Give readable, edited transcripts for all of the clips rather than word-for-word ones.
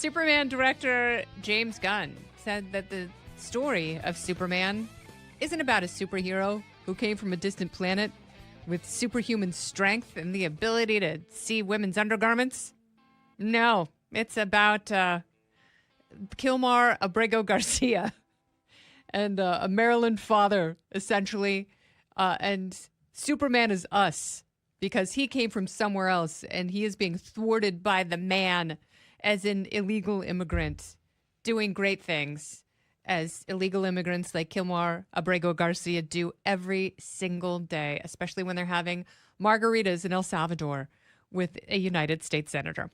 Superman director James Gunn said that the story of Superman isn't about a superhero who came from a distant planet with superhuman strength and the ability to see women's undergarments. No, it's about Kilmar Abrego Garcia and a Maryland father, essentially. And Superman is us because he came from somewhere else and he is being thwarted by the man as an illegal immigrant doing great things as illegal immigrants like Kilmar Abrego Garcia do every single day, especially when they're having margaritas in El Salvador with a United States senator.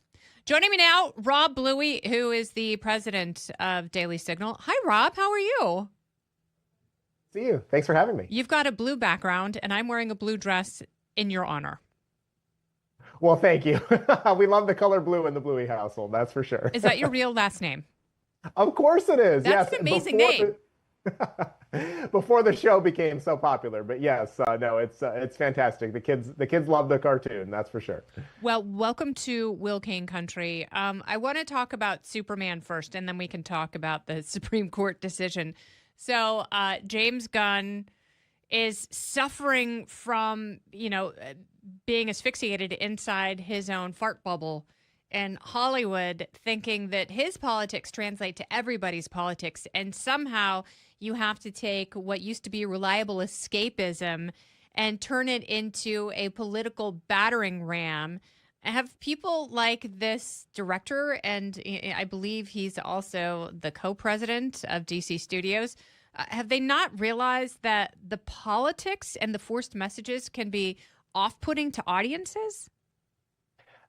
Joining me now, Rob Bluey, who is the president of Daily Signal. Hi, Rob. How are you? See you. Thanks for having me. You've got a blue background, and I'm wearing a blue dress in your honor. Well, thank you. We love the color blue in the Bluey household, that's for sure. Is that your real last name? Of course it is. That's yes. an amazing name. Before the show became so popular, but yes, no, it's fantastic. The kids love the cartoon, that's for sure. Well, welcome to Will Cain Country. I want to talk about Superman first, and then we can talk about the Supreme Court decision. So, James Gunn is suffering from, being asphyxiated inside his own fart bubble in Hollywood, thinking that his politics translate to everybody's politics, and somehow you have to take what used to be reliable escapism and turn it into a political battering ram. Have people like this director, and I believe he's also the co-president of DC Studios, have they not realized that the politics and the forced messages can be off-putting to audiences?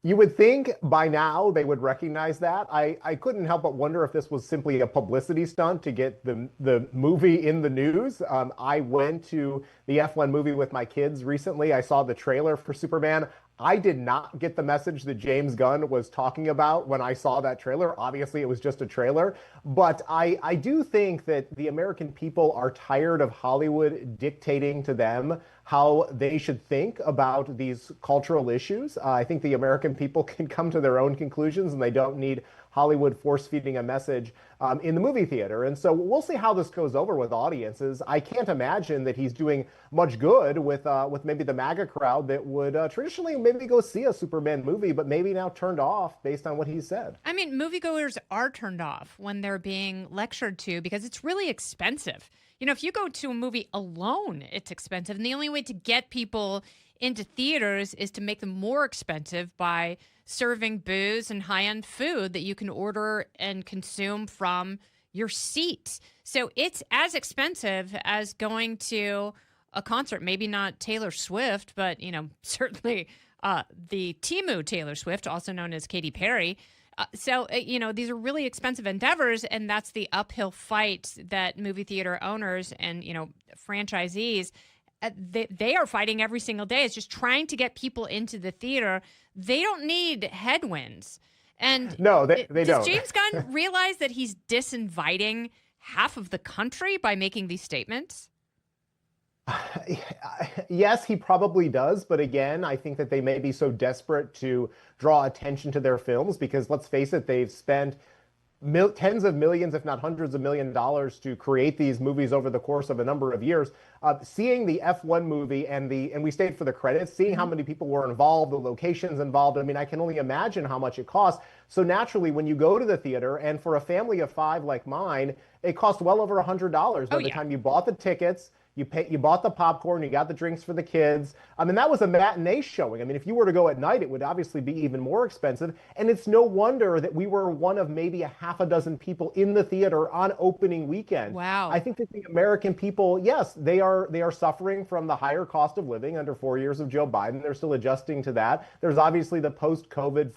You would think by now they would recognize that. I couldn't help but wonder if this was simply a publicity stunt to get the movie in the news. I went to the F1 movie with my kids recently. I saw the trailer for Superman. I did not get the message that James Gunn was talking about when I saw that trailer. Obviously, it was just a trailer. But I do think that the American people are tired of Hollywood dictating to them how they should think about these cultural issues. I think the American people can come to their own conclusions, and they don't need Hollywood force-feeding a message in the movie theater. And so we'll see how this goes over with audiences. I can't imagine that he's doing much good with maybe the MAGA crowd that would traditionally maybe go see a Superman movie, but maybe now turned off based on what he said. I mean, moviegoers are turned off when they're being lectured to because it's really expensive. If you go to a movie alone, it's expensive. And the only way to get people into theaters is to make them more expensive by serving booze and high-end food that you can order and consume from your seat. So it's as expensive as going to a concert. Maybe not Taylor Swift, but, certainly the Temu Taylor Swift, also known as Katy Perry. So these are really expensive endeavors, and that's the uphill fight that movie theater owners and, franchisees, they are fighting every single day. It's just trying to get people into the theater. They don't need headwinds. And no, they don't. Does James Gunn realize that he's disinviting half of the country by making these statements? Yes, he probably does. But again, I think that they may be so desperate to draw attention to their films because, let's face it, they've spent tens of millions, if not hundreds of $millions to create these movies over the course of a number of years. Seeing the F1 movie and we stayed for the credits, seeing how many people were involved, the locations involved. I mean, I can only imagine how much it costs. So naturally, when you go to the theater, and for a family of 5 like mine, it cost well over $100 by the time you bought the tickets. You bought the popcorn, you got the drinks for the kids. I mean, that was a matinee showing. I mean, if you were to go at night, it would obviously be even more expensive. And it's no wonder that we were one of maybe a half a dozen people in the theater on opening weekend. Wow. I think that the American people, yes, they are suffering from the higher cost of living under 4 years of Joe Biden. They're still adjusting to that. There's obviously the post-COVID,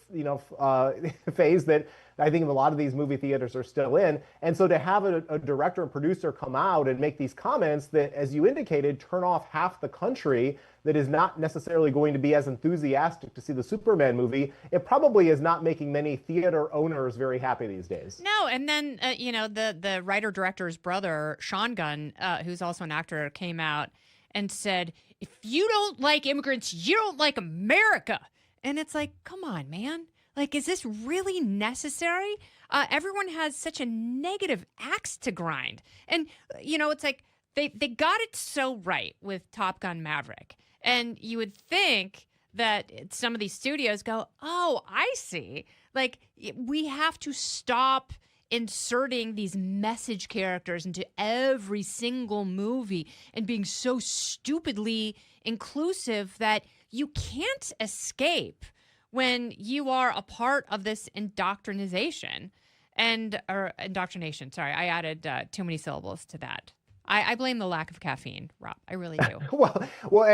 phase that I think a lot of these movie theaters are still in. And so to have a director and producer come out and make these comments that, as you indicated, turn off half the country that is not necessarily going to be as enthusiastic to see the Superman movie, it probably is not making many theater owners very happy these days. No, and then, the writer-director's brother, Sean Gunn, who's also an actor, came out and said, if you don't like immigrants, you don't like America. And it's like, come on, man. Like, is this really necessary? Everyone has such a negative axe to grind. And, it's like they got it so right with Top Gun Maverick. And you would think that some of these studios go, oh, I see. Like, we have to stop inserting these message characters into every single movie and being so stupidly inclusive that you can't escape when you are a part of this indoctrination. Or indoctrination, sorry, I added too many syllables to that. I blame the lack of caffeine, Rob. I really do. Well,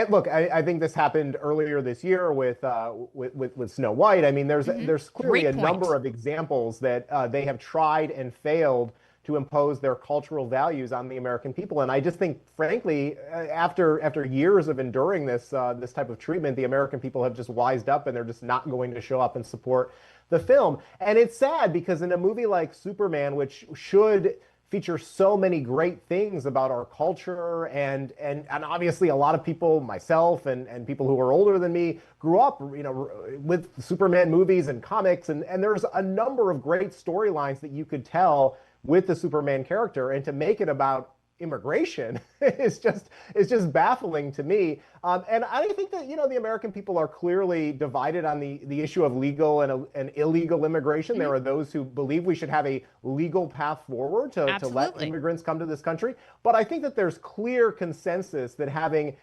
look, I think this happened earlier this year with Snow White. I mean, there's clearly a number of examples that they have tried and failed to impose their cultural values on the American people. And I just think, frankly, after years of enduring this type of treatment, the American people have just wised up and they're just not going to show up and support the film. And it's sad because in a movie like Superman, which should feature so many great things about our culture, and obviously a lot of people, myself and people who are older than me, grew up with Superman movies and comics, and there's a number of great storylines that you could tell with the Superman character, and to make it about immigration is just baffling to me. And I think that the American people are clearly divided on the issue of legal and illegal immigration. There are those who believe we should have a legal path forward to let immigrants come to this country. But I think that there's clear consensus that having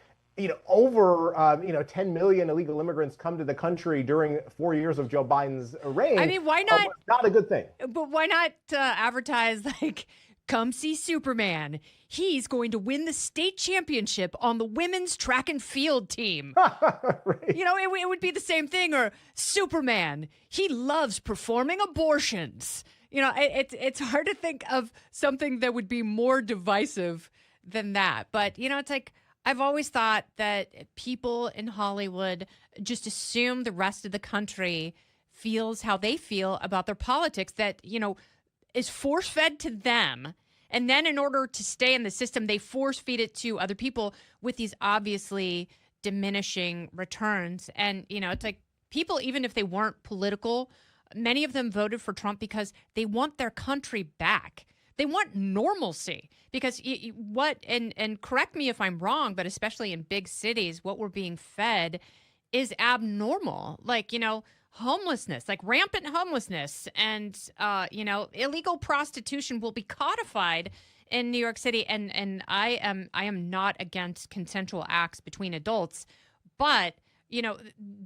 over 10 million illegal immigrants come to the country during 4 years of Joe Biden's reign. I mean, why not? Not a good thing. But why not advertise like, come see Superman? He's going to win the state championship on the women's track and field team. Right. It would be the same thing. Or Superman, he loves performing abortions. It's hard to think of something that would be more divisive than that. But, it's like, I've always thought that people in Hollywood just assume the rest of the country feels how they feel about their politics, that, is force-fed to them. And then in order to stay in the system, they force-feed it to other people with these obviously diminishing returns. And, it's like people, even if they weren't political, many of them voted for Trump because they want their country back. They want normalcy because and correct me if I'm wrong, but especially in big cities, what we're being fed is abnormal. Like, homelessness, like rampant homelessness, and illegal prostitution will be codified in New York City. And I am not against consensual acts between adults, but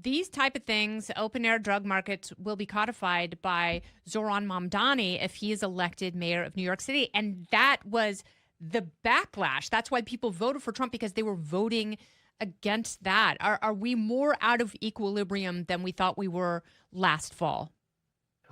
these type of things, open air drug markets, will be codified by Zoran Mamdani if he is elected mayor of New York City. And that was the backlash. That's why people voted for Trump, because they were voting against that. Are we more out of equilibrium than we thought we were last fall?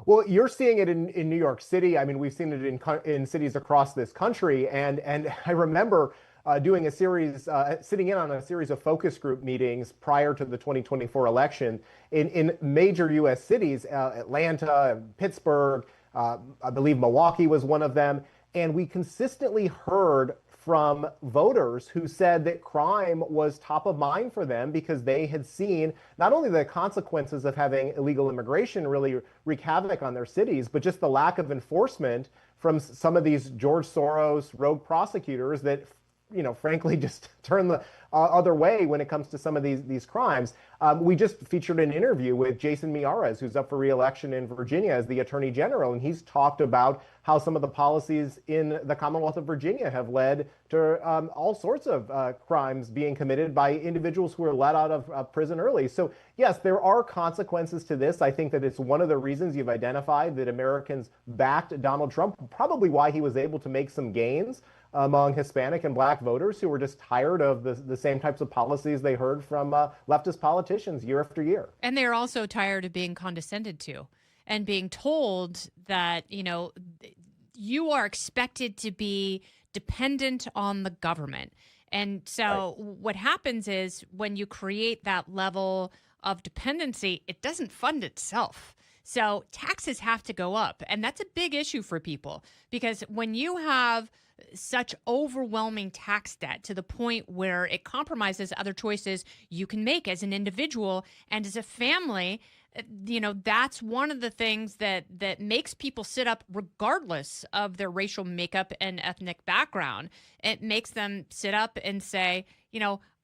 Well, you're seeing it in New York City. I mean, we've seen it in cities across this country. And I remember doing a series, sitting in on a series of focus group meetings prior to the 2024 election in major U.S. cities, Atlanta, Pittsburgh, I believe Milwaukee was one of them. And we consistently heard from voters who said that crime was top of mind for them because they had seen not only the consequences of having illegal immigration really wreak havoc on their cities, but just the lack of enforcement from some of these George Soros rogue prosecutors that frankly, just turn the other way when it comes to some of these crimes. We just featured an interview with Jason Miyares, who's up for re-election in Virginia as the Attorney General, and he's talked about how some of the policies in the Commonwealth of Virginia have led to all sorts of crimes being committed by individuals who are let out of prison early. So yes, there are consequences to this. I think that it's one of the reasons you've identified that Americans backed Donald Trump, probably why he was able to make some gains among Hispanic and Black voters who were just tired of the same types of policies they heard from leftist politicians year after year. And they're also tired of being condescended to and being told that, you are expected to be dependent on the government. And so what happens is when you create that level of dependency, it doesn't fund itself. So taxes have to go up. And that's a big issue for people, because when you have such overwhelming tax debt to the point where it compromises other choices you can make as an individual and as a family, That's one of the things that makes people sit up regardless of their racial makeup and ethnic background. It makes them sit up and say,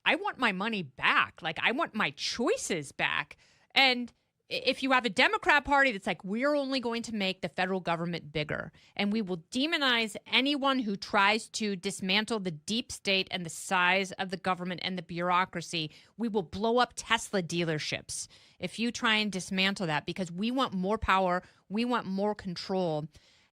I want my money back. Like, I want my choices back. And if you have a Democrat Party that's like, we're only going to make the federal government bigger, and we will demonize anyone who tries to dismantle the deep state and the size of the government and the bureaucracy, we will blow up Tesla dealerships if you try and dismantle that, because we want more power, we want more control.